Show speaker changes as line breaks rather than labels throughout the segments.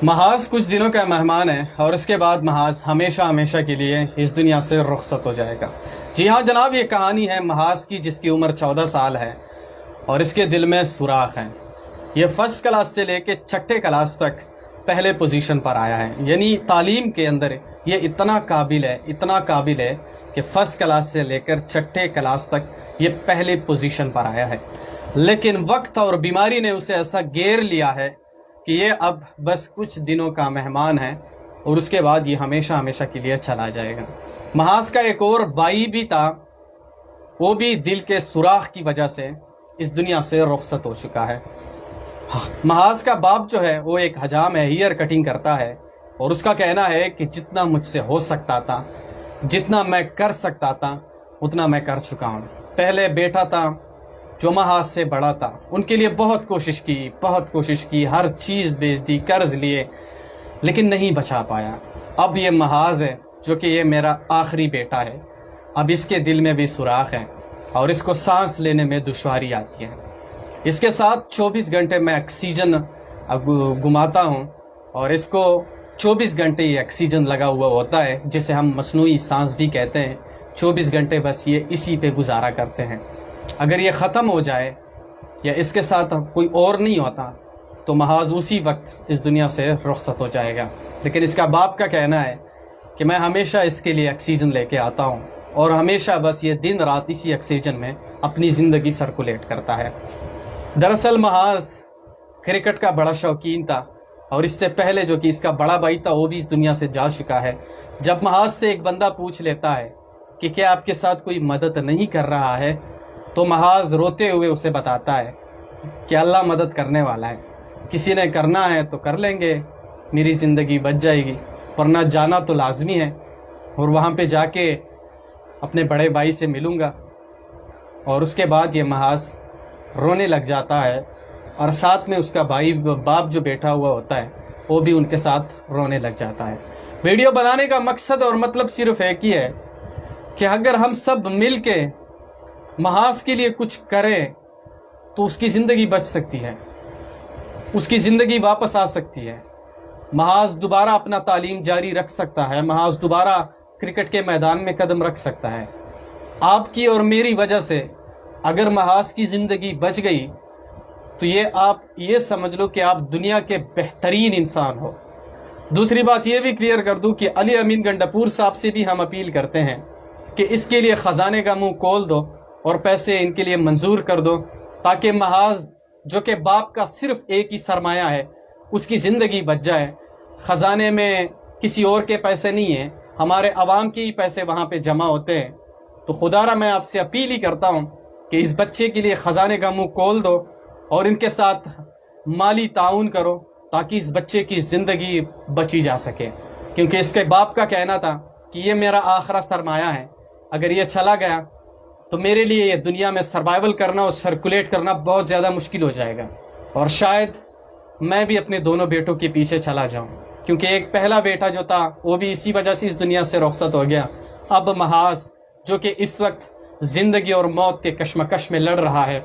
محاذ کچھ دنوں کا مہمان ہے اور اس کے بعد محاذ ہمیشہ ہمیشہ کے لیے اس دنیا سے رخصت ہو جائے گا۔ جی ہاں جناب، یہ کہانی ہے محاذ کی، جس کی عمر 14 سال ہے اور اس کے دل میں سوراخ ہے۔ یہ فرسٹ کلاس سے لے کے چھٹے کلاس تک پہلے پوزیشن پر آیا ہے، یعنی تعلیم کے اندر یہ اتنا قابل ہے کہ فرسٹ کلاس سے لے کر چھٹے کلاس تک یہ پہلے پوزیشن پر آیا ہے، لیکن وقت اور بیماری نے اسے ایسا گھیر لیا ہے کہ یہ اب بس کچھ دنوں کا مہمان ہے اور اس کے بعد یہ ہمیشہ ہمیشہ کے لیے چلا جائے گا۔ محاذ کا ایک اور بھائی بھی تھا، وہ بھی دل کے سوراخ کی وجہ سے اس دنیا سے رخصت ہو چکا ہے۔ محاذ کا باپ جو ہے وہ ایک حجام ہے، ہیئر کٹنگ کرتا ہے، اور اس کا کہنا ہے کہ جتنا مجھ سے ہو سکتا تھا، جتنا میں کر سکتا تھا، اتنا میں کر چکا ہوں۔ پہلے بیٹا تھا جو محاذ سے بڑا تھا، ان کے لیے بہت کوشش کی، ہر چیز بیچ دی، قرض لیے، لیکن نہیں بچا پایا۔ اب یہ محاذ ہے جو کہ یہ میرا آخری بیٹا ہے، اب اس کے دل میں بھی سوراخ ہے اور اس کو سانس لینے میں دشواری آتی ہے۔ اس کے ساتھ 24 گھنٹے میں آکسیجن گھماتا ہوں اور اس کو 24 گھنٹے یہ آکسیجن لگا ہوا ہوتا ہے، جسے ہم مصنوعی سانس بھی کہتے ہیں۔ 24 گھنٹے بس یہ اسی پہ گزارا کرتے ہیں۔ اگر یہ ختم ہو جائے یا اس کے ساتھ کوئی اور نہیں ہوتا تو محاذ اسی وقت اس دنیا سے رخصت ہو جائے گا، لیکن اس کا باپ کا کہنا ہے کہ میں ہمیشہ اس کے لیے آکسیجن لے کے آتا ہوں اور ہمیشہ بس یہ دن رات اسی آکسیجن میں اپنی زندگی سرکولیٹ کرتا ہے۔ دراصل محاذ کرکٹ کا بڑا شوقین تھا، اور اس سے پہلے جو کہ اس کا بڑا بھائی تھا وہ بھی اس دنیا سے جا چکا ہے۔ جب محاذ سے ایک بندہ پوچھ لیتا ہے کہ کیا آپ کے ساتھ کوئی مدد نہیں کر رہا ہے، تو محاذ روتے ہوئے اسے بتاتا ہے کہ اللہ مدد کرنے والا ہے، کسی نے کرنا ہے تو کر لیں گے، میری زندگی بچ جائے گی، ورنہ جانا تو لازمی ہے، اور وہاں پہ جا کے اپنے بڑے بھائی سے ملوں گا۔ اور اس کے بعد یہ محاذ رونے لگ جاتا ہے، اور ساتھ میں اس کا باپ جو بیٹھا ہوا ہوتا ہے وہ بھی ان کے ساتھ رونے لگ جاتا ہے۔ ویڈیو بنانے کا مقصد اور مطلب صرف ایک ہی ہے کہ اگر ہم سب مل کے محاذ کے لیے کچھ کریں تو اس کی زندگی بچ سکتی ہے، اس کی زندگی واپس آ سکتی ہے، محاذ دوبارہ اپنا تعلیم جاری رکھ سکتا ہے، محاذ دوبارہ کرکٹ کے میدان میں قدم رکھ سکتا ہے۔ آپ کی اور میری وجہ سے اگر محاذ کی زندگی بچ گئی تو آپ یہ سمجھ لو کہ آپ دنیا کے بہترین انسان ہو۔ دوسری بات یہ بھی کلیئر کر دوں کہ علی امین گنڈاپور صاحب سے بھی ہم اپیل کرتے ہیں کہ اس کے لیے خزانے کا منہ کھول دو اور پیسے ان کے لیے منظور کر دو، تاکہ محاذ جو کہ باپ کا صرف ایک ہی سرمایہ ہے اس کی زندگی بچ جائے۔ خزانے میں کسی اور کے پیسے نہیں ہیں، ہمارے عوام کے ہی پیسے وہاں پہ جمع ہوتے ہیں۔ تو خدارا میں آپ سے اپیل ہی کرتا ہوں کہ اس بچے کے لیے خزانے کا منہ کھول دو اور ان کے ساتھ مالی تعاون کرو، تاکہ اس بچے کی زندگی بچی جا سکے، کیونکہ اس کے باپ کا کہنا تھا کہ یہ میرا آخری سرمایہ ہے، اگر یہ چلا گیا تو میرے لیے یہ دنیا میں سروائیول کرنا اور سرکولیٹ کرنا بہت زیادہ مشکل ہو جائے گا، اور شاید میں بھی اپنے دونوں بیٹوں کے پیچھے چلا جاؤں، کیونکہ ایک پہلا بیٹا جو تھا وہ بھی اسی وجہ سے اس دنیا سے رخصت ہو گیا۔ اب محاذ جو کہ اس وقت زندگی اور موت کے کشمکش میں لڑ رہا ہے،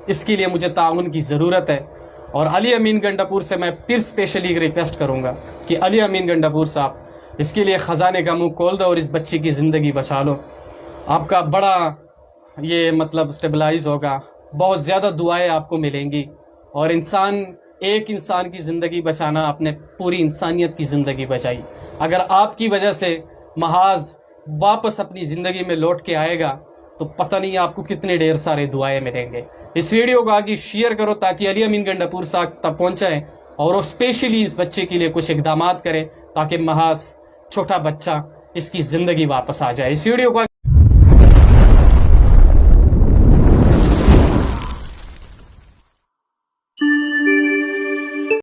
اس کے لیے مجھے تعاون کی ضرورت ہے، اور علی امین گنڈاپور سے میں پھر اسپیشلی ریکویسٹ کروں گا کہ علی امین گنڈاپور صاحب اس کے لیے خزانے کا منہ کھول دو اور اس بچے کی زندگی بچا لو۔ آپ کا بڑا یہ سٹیبلائز ہوگا، بہت زیادہ دعائیں آپ کو ملیں گی، اور ایک انسان کی زندگی بچانا اپنے پوری انسانیت کی زندگی بچائی۔ اگر آپ کی وجہ سے محاذ واپس اپنی زندگی میں لوٹ کے آئے گا تو پتہ نہیں آپ کو کتنے ڈھیر سارے دعائیں ملیں گے۔ اس ویڈیو کو آگے شیئر کرو تاکہ علی امین گنڈاپور صاحب تک پہنچائیں اور وہ اسپیشلی اس بچے کے لیے کچھ اقدامات کریں، تاکہ محاذ چھوٹا بچہ اس کی زندگی واپس آ جائے۔ اس ویڈیو کو